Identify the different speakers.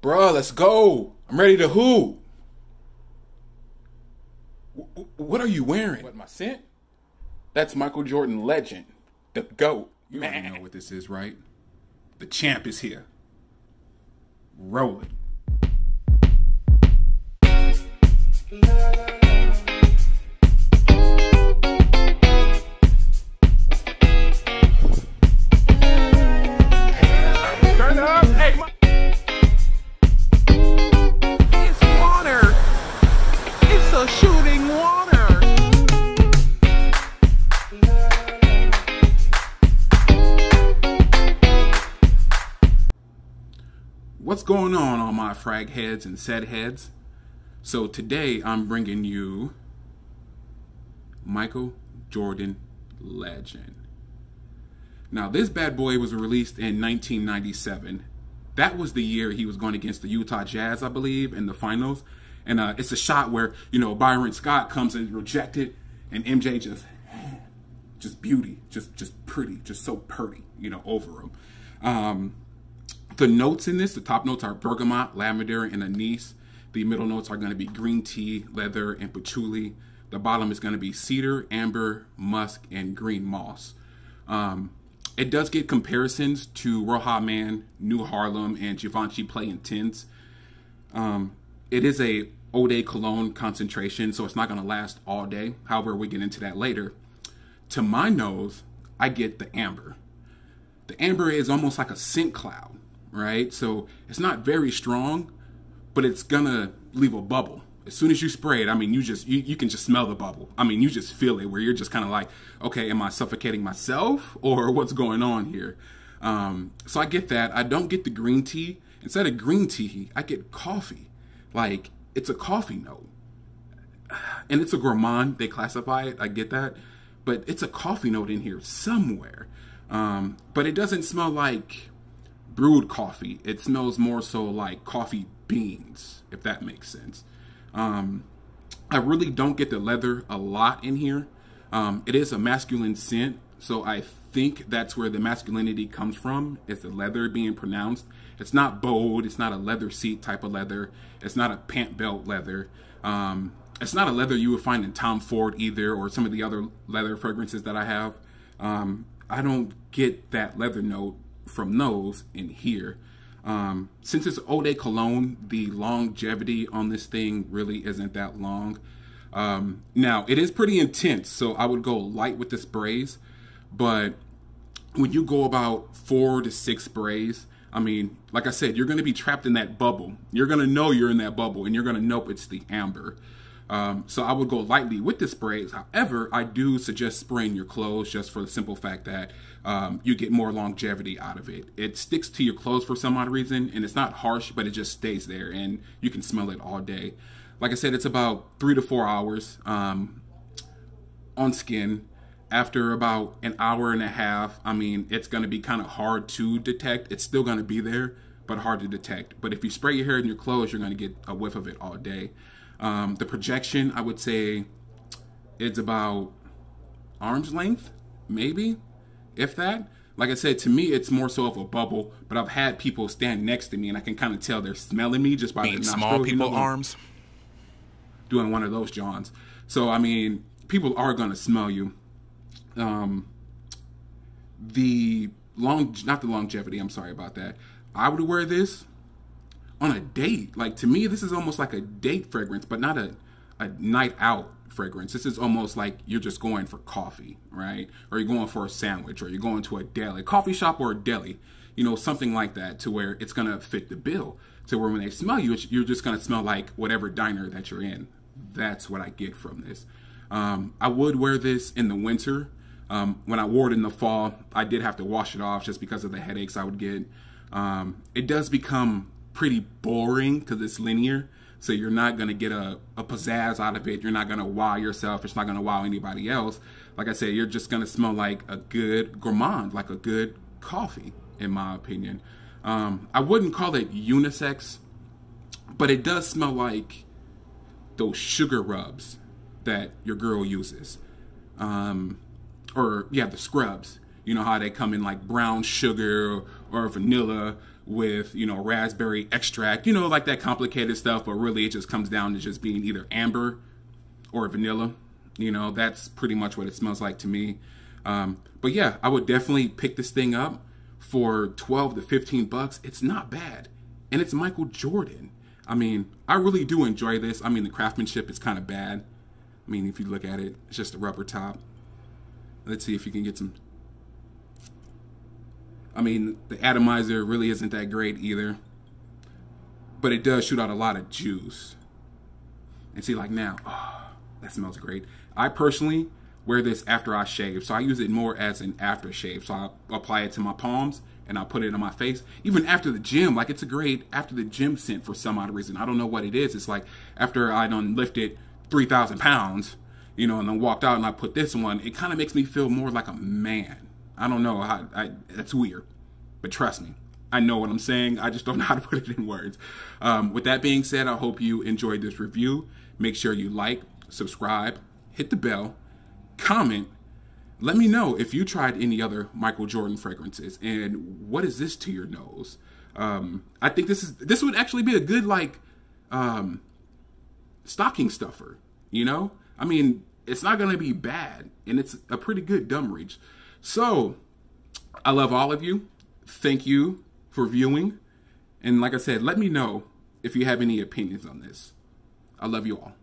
Speaker 1: Bruh, let's go. I'm ready to hoot. What are you wearing? What, my scent? That's Michael Jordan legend. The GOAT. You already know what this is, right? The champ is here. Rolling. Turn up. Hey,
Speaker 2: it's water. It's a shooting water.
Speaker 1: What's going on, all my frag heads and set heads? So today I'm bringing you Michael Jordan legend. Now this bad boy was released in 1997. That was the year he was going against the Utah Jazz, I believe, in the finals. And it's a shot where, you know, Byron Scott comes and rejected, and MJ just beauty, just pretty, just so pretty, you know, over him. The notes in this, the top notes are bergamot, lavender, and anise. The middle notes are going to be green tea, leather, and patchouli. The bottom is going to be cedar, amber, musk, and green moss. It does get comparisons to Rochas Man, New Harlem, and Givenchy Play Intense. It is a eau de cologne concentration, so it's not going to last all day. However, we get into that later. To my nose, I get the amber. The amber is almost like a scent cloud, right? So it's not very strong, but it's gonna leave a bubble. As soon as you spray it, I mean, you can just smell the bubble. I mean, you just feel it, where you're just kind of like, okay, am I suffocating myself, or what's going on here? So I get that. I don't get the green tea. Instead of green tea, I get coffee. Like, it's a coffee note. And it's a gourmand, they classify it, I get that. But it's a coffee note in here somewhere. But it doesn't smell like brewed coffee. It smells more so like coffee beans, if that makes sense. I really don't get the leather a lot in here. It is a masculine scent, so I think that's where the masculinity comes from, is the leather being pronounced. It's not bold, it's not a leather seat type of leather, it's not a pant belt leather. It's not a leather you would find in Tom Ford either, or some of the other leather fragrances that I have. I don't get that leather note from those in here. Since it's eau de cologne, the longevity on this thing really isn't that long. Now, it is pretty intense, so I would go light with the sprays, but when you go about 4 to 6 sprays, I mean, like I said, you're going to be trapped in that bubble. You're going to know you're in that bubble, and you're going to know it's the amber. So I would go lightly with the sprays. However, I do suggest spraying your clothes, just for the simple fact that you get more longevity out of it. It sticks to your clothes for some odd reason, and it's not harsh, but it just stays there, and you can smell it all day. Like I said, it's about 3 to 4 hours on skin. After about an hour and a half, I mean, it's going to be kind of hard to detect. It's still going to be there, but hard to detect. But if you spray your hair in your clothes, you're going to get a whiff of it all day. The projection, I would say, it's about arm's length, maybe, if that. Like I said, to me, it's more so of a bubble, but I've had people stand next to me, and I can kind of tell they're smelling me just by the nostrils.
Speaker 2: Small people arms?
Speaker 1: Doing one of those Johns. So, I mean, people are going to smell you. Not the longevity, I'm sorry about that. I would wear this on a date. Like, to me, this is almost like a date fragrance, but not a night out fragrance. This is almost like you're just going for coffee, right? Or you're going for a sandwich, or you're going to a deli, coffee shop or a deli, you know, something like that, to where it's going to fit the bill. To where when they smell you, you're just going to smell like whatever diner that you're in. That's what I get from this. I would wear this in the winter. When I wore it in the fall, I did have to wash it off just because of the headaches I would get. It does become pretty boring because it's linear, so you're not going to get a pizzazz out of it. You're not going to wow yourself. It's not going to wow anybody else. Like I said, you're just going to smell like a good gourmand, like a good coffee, in my opinion. I wouldn't call it unisex, but it does smell like those sugar rubs that your girl uses. Or yeah, the scrubs. You know how they come in like brown sugar or vanilla with, you know, raspberry extract, you know, like that complicated stuff, but really it just comes down to just being either amber or vanilla. You know, that's pretty much what it smells like to me. But yeah, I would definitely pick this thing up for 12 to 15 bucks. It's not bad. And it's Michael Jordan. I mean, I really do enjoy this. I mean, the craftsmanship is kind of bad. I mean, if you look at it, it's just a rubber top. Let's see if you can get some. I mean, the atomizer really isn't that great either. But it does shoot out a lot of juice. And see, like now, oh, that smells great. I personally wear this after I shave. So I use it more as an aftershave. So I apply it to my palms and I put it on my face. Even after the gym, like it's a great after the gym scent for some odd reason. I don't know what it is. It's like after I done lifted 3,000 pounds, you know, and then walked out and I put this one, it kind of makes me feel more like a man. I don't know how, that's weird, but trust me, I know what I'm saying. I just don't know how to put it in words. With that being said, I hope you enjoyed this review. Make sure you like, subscribe, hit the bell, comment. Let me know if you tried any other Michael Jordan fragrances and what is this to your nose. I think this would actually be a good like stocking stuffer, you know? I mean, it's not going to be bad and it's a pretty good dumb reach. So I love all of you. Thank you for viewing. And like I said, let me know if you have any opinions on this. I love you all.